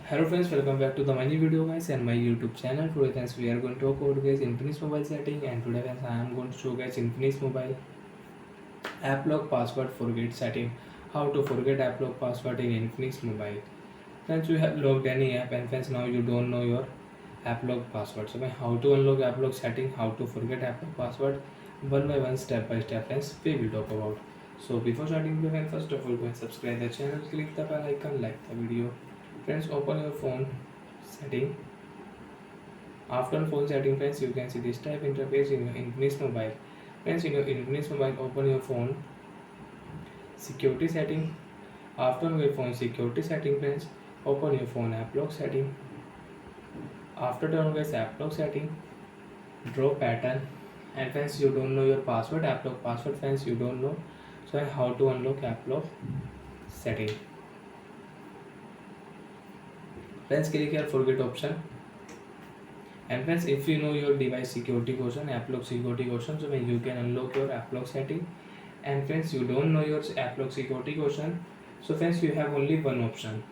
Hello friends, welcome back to the my new video guys and my YouTube channel. Today friends we are going to talk about guys Infinix mobile setting, and today friends I am going to show guys Infinix mobile app lock password forget setting. How to forget app lock password in Infinix mobile. Friends, you have logged any app and friends now you don't know your app lock password. So how to unlock app lock setting, how to forget app lock password, one by one, step by step friends we will talk about. So before starting the video, first of all go and subscribe the channel, click the bell icon, like the video. Friends, open your phone setting. After phone setting friends, you can see this type interface in your Infinix mobile. Friends, in your Infinix mobile, open your phone security setting. After your phone security setting friends, open your phone app lock setting. After turn guys app lock setting, draw pattern. And friends, you don't know your password, app lock password friends, you don't know. So how to unlock app lock setting. Friends, click here forget option. And friends, if you know your device security question, app lock security question, so when you can unlock your app lock setting. And friends, you don't know your app lock security question, so friends you have only one option.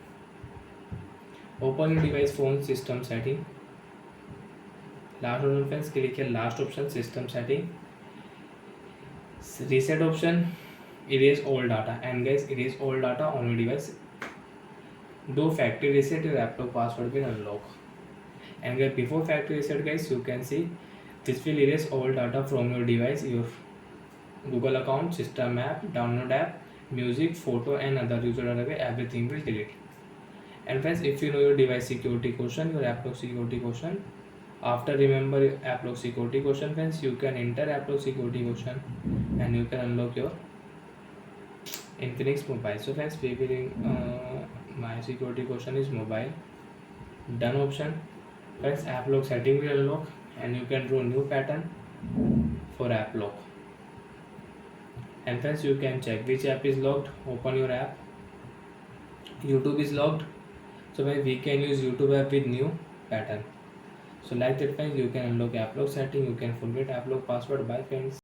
Open your device phone system setting. Last option friends, click here last option system setting. Reset option, erase all data, and guys erase all data on your device. Do factory reset, your app lock password will unlock. And guys, before factory reset guys, you can see this will erase all data from your device, your Google account, system app, download app, music, photo and other user data, everything will delete. And friends, if you know your device security question, your app lock security question, after remember your app lock security question friends, you can enter app lock security question and you can unlock your Infinix mobile. So friends, we will my security question is mobile. Done option. Friends, app lock setting will unlock and you can draw new pattern for app lock. And friends, you can check which app is locked. Open your app. YouTube is locked, so we can use YouTube app with new pattern. So like that friends, you can unlock app lock setting, you can forget app lock password. Bye friends.